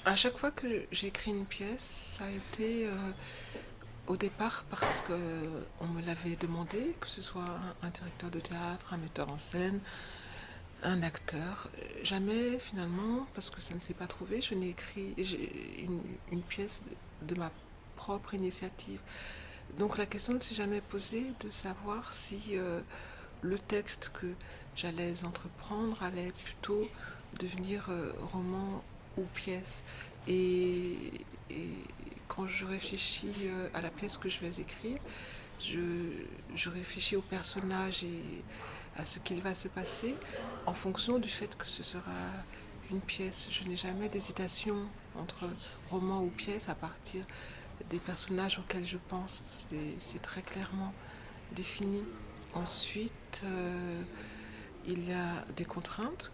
À chaque fois que j'ai écrit une pièce, ça a été au départ parce que on me l'avait demandé, que ce soit un directeur de théâtre, un metteur en scène, un acteur. Jamais finalement, parce que ça ne s'est pas trouvé, je n'ai écrit une pièce de ma propre initiative. Donc la question ne s'est jamais posée de savoir si le texte que j'allais entreprendre allait plutôt devenir roman ou pièce. Et, et quand je réfléchis à la pièce que je vais écrire, je, je réfléchis au personnage et à ce qu'il va se passer en fonction du fait que ce sera une pièce. Je n'ai jamais d'hésitation entre roman ou pièce à partir des personnages auxquels je pense. C'est très clairement défini. Ensuite, il y a des contraintes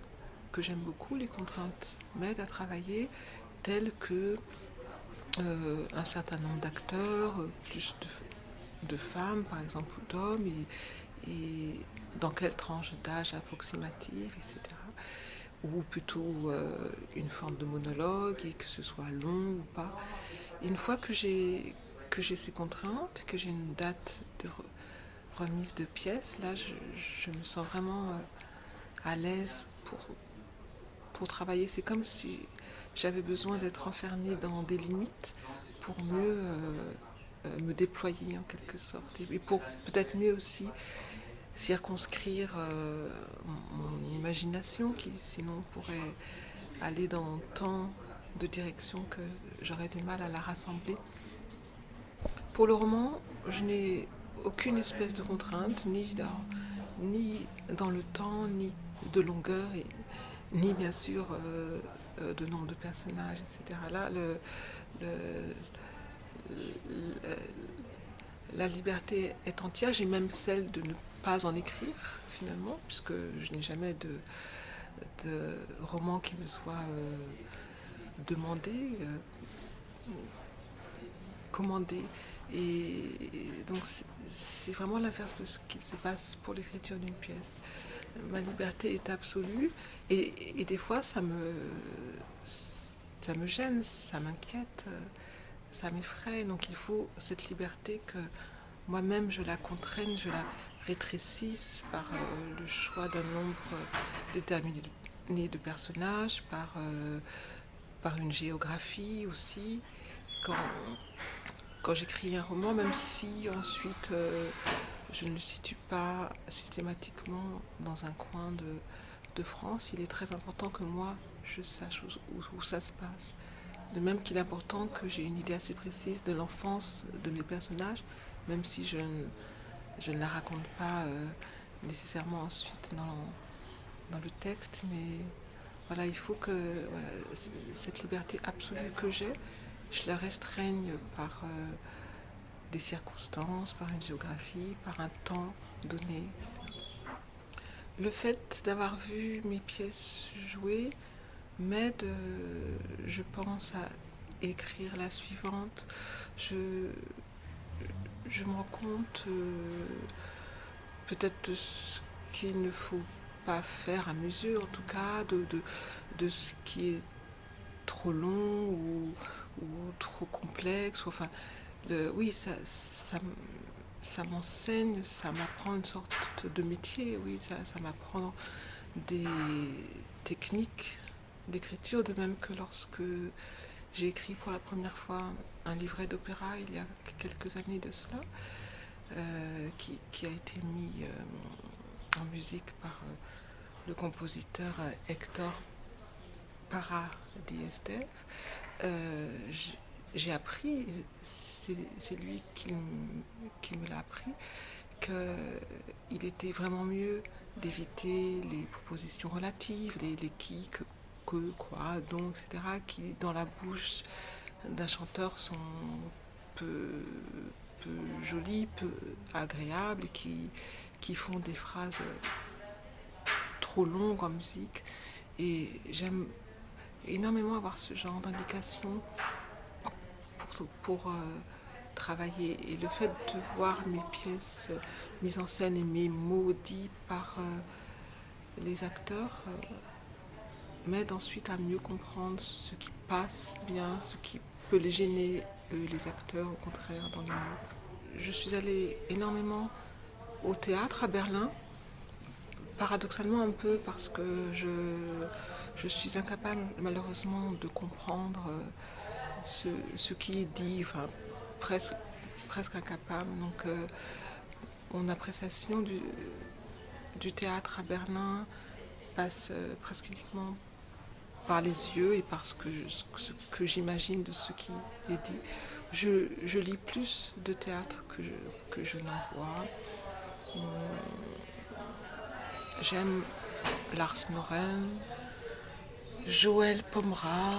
que j'aime beaucoup. Les contraintes m'aident à travailler, telles que un certain nombre d'acteurs, plus de femmes par exemple ou d'hommes, et dans quelle tranche d'âge approximative, etc. Ou plutôt une forme de monologue et que ce soit long ou pas. Et une fois que j'ai ces contraintes, que j'ai une date de remise de pièces, là je me sens vraiment à l'aise pour travailler. C'est comme si j'avais besoin d'être enfermée dans des limites pour mieux me déployer en quelque sorte. Et pour peut-être mieux aussi circonscrire mon imagination qui sinon pourrait aller dans tant de directions que j'aurais du mal à la rassembler. Pour le roman, je n'ai aucune espèce de contrainte, ni dans le temps, ni de longueur, et ni bien sûr de nombre de personnages, etc. Là, le- la liberté est entière, j'ai même celle de ne pas en écrire finalement, puisque je n'ai jamais de roman qui me soit demandé, commandé. Et donc c'est vraiment l'inverse de ce qui se passe pour l'écriture d'une pièce. Ma liberté est absolue et des fois ça me gêne, ça m'inquiète, ça m'effraie. Donc il faut cette liberté que moi-même je la contraigne, je la rétrécisse par le choix d'un nombre déterminé de personnages, par une géographie aussi. Quand, quand j'écris un roman, même si ensuite je ne le situe pas systématiquement dans un coin de France, il est très important que moi je sache où ça se passe. De même qu'il est important que j'ai une idée assez précise de l'enfance de mes personnages, même si je ne la raconte pas nécessairement ensuite dans le texte, mais voilà, il faut que voilà, cette liberté absolue que j'ai, je la restreigne par des circonstances, par une géographie, par un temps donné. Le fait d'avoir vu mes pièces jouer m'aide, je pense, à écrire la suivante. Je, je me rends compte peut-être de ce qu'il ne faut pas faire à mesure, en tout cas, de ce qui est trop long ou trop complexe. Enfin, oui, ça m'enseigne, ça m'apprend une sorte de métier, oui, ça m'apprend des techniques d'écriture, de même que lorsque j'ai écrit pour la première fois un livret d'opéra il y a quelques années de cela, qui a été mis en musique par le compositeur Hector Parra-Diestev. J'ai appris, c'est lui qui me l'a appris, qu'il était vraiment mieux d'éviter les propositions relatives, les qui, que, quoi, donc, etc., qui, dans la bouche d'un chanteur, sont peu, peu jolies, peu agréables, et qui font des phrases trop longues en musique. Et j'aime énormément avoir ce genre d'indication pour travailler. Et le fait de voir mes pièces mises en scène et mes mots dits par les acteurs m'aide ensuite à mieux comprendre ce qui passe bien, ce qui peut les gêner, les acteurs, au contraire, dans les mots. Je suis allée énormément au théâtre à Berlin, paradoxalement un peu parce que je suis incapable malheureusement de comprendre ce qui est dit, enfin presque, presque incapable. Donc mon appréciation du théâtre à Berlin passe presque uniquement par les yeux et par ce que j'imagine de ce qui est dit. Je lis plus de théâtre que je n'en vois. J'aime Lars Noren, Joël Pomera,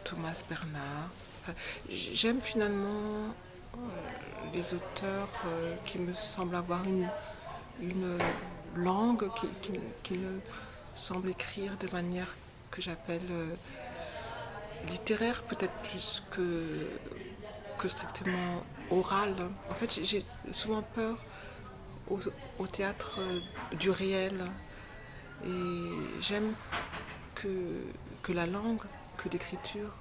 Thomas Bernhard. Enfin, j'aime finalement les auteurs qui me semblent avoir une langue qui me semble écrire de manière que j'appelle littéraire, peut-être plus que strictement orale. En fait, j'ai souvent peur au théâtre du réel. Et j'aime que la langue, que l'écriture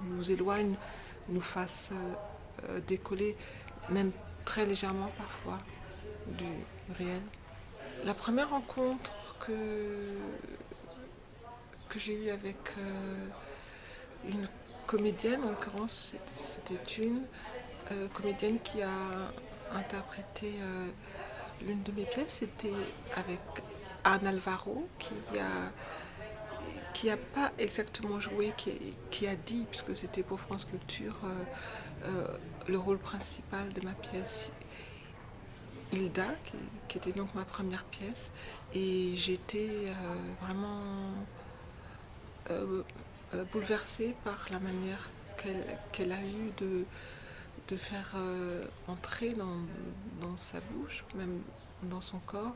nous éloigne, nous fasse décoller, même très légèrement parfois, du réel. La première rencontre que j'ai eue avec une comédienne, en l'occurrence c'était une comédienne qui a interprété l'une de mes pièces, c'était avec Anne Alvaro, qui a pas exactement joué, qui a dit, puisque c'était pour France Culture, le rôle principal de ma pièce Hilda, qui était donc ma première pièce. Et j'étais vraiment bouleversée par la manière qu'elle a eue de faire entrer dans sa bouche, même dans son corps,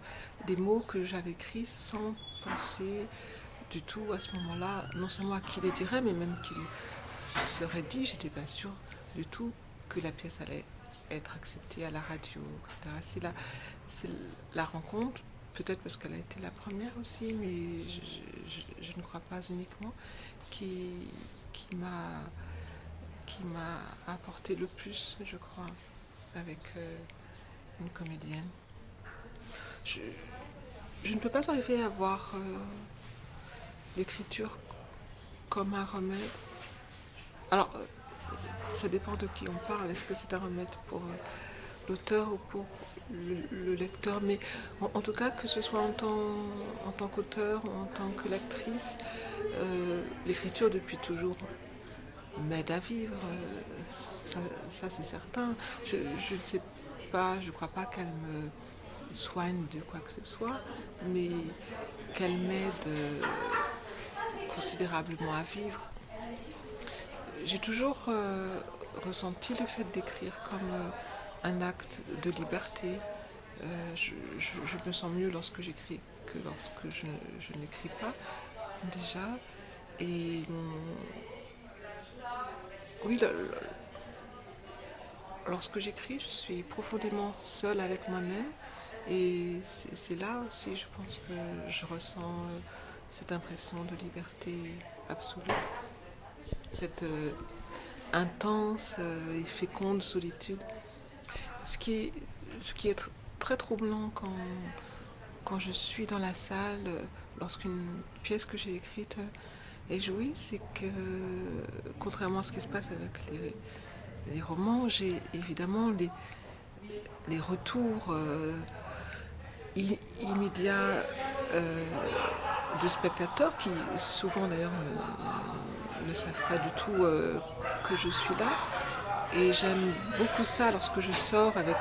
des mots que j'avais écrits sans penser du tout à ce moment-là, non seulement à qui les dirait, mais même qu'il serait dit. J'étais pas sûre du tout que la pièce allait être acceptée à la radio, etc. C'est la rencontre, peut-être parce qu'elle a été la première aussi, mais je ne crois pas uniquement, qui m'a apporté le plus, je crois, avec une comédienne. Je ne peux pas arriver à voir l'écriture comme un remède. Alors, ça dépend de qui on parle. Est-ce que c'est un remède pour l'auteur ou pour le lecteur? Mais en tout cas, que ce soit en tant qu'auteur ou en tant que lectrice, l'écriture depuis toujours m'aide à vivre. Ça c'est certain. Je ne sais pas, je ne crois pas qu'elle me soigne de quoi que ce soit, mais qu'elle m'aide considérablement à vivre. J'ai toujours ressenti le fait d'écrire comme un acte de liberté. Je me sens mieux lorsque j'écris que lorsque je n'écris pas, déjà. Et oui, lorsque j'écris, je suis profondément seule avec moi-même. Et c'est là aussi, je pense, que je ressens cette impression de liberté absolue. Cette intense et féconde solitude. Ce qui est très troublant quand je suis dans la salle, lorsqu'une pièce que j'ai écrite est jouée, c'est que, contrairement à ce qui se passe avec les romans, j'ai évidemment les retours immédiats de spectateurs qui souvent d'ailleurs ne savent pas du tout que je suis là. Et j'aime beaucoup ça lorsque je sors avec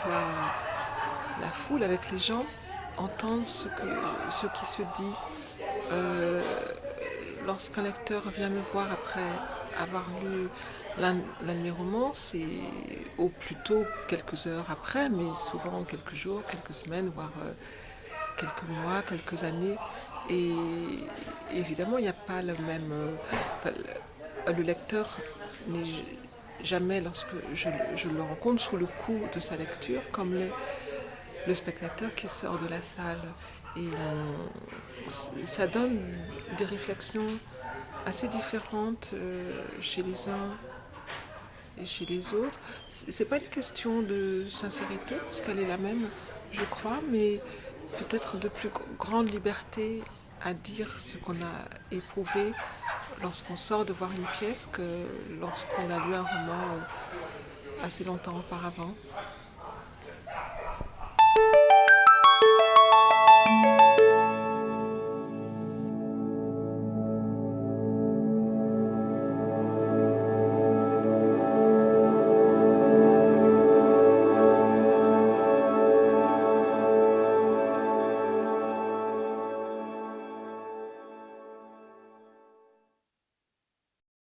la foule, avec les gens, entendre ce qui se dit. Lorsqu'un lecteur vient me voir après avoir lu l'un de mes romans, c'est au plus tôt quelques heures après, mais souvent quelques jours, quelques semaines, voire quelques mois, quelques années. Et évidemment, il n'y a pas le même... le lecteur n'est jamais, lorsque je le rencontre, sous le coup de sa lecture, comme l'est le spectateur qui sort de la salle. Et ça donne des réflexions assez différentes chez les uns et chez les autres. C'est pas une question de sincérité, parce qu'elle est la même, je crois, mais peut-être de plus grande liberté à dire ce qu'on a éprouvé lorsqu'on sort de voir une pièce que lorsqu'on a lu un roman assez longtemps auparavant.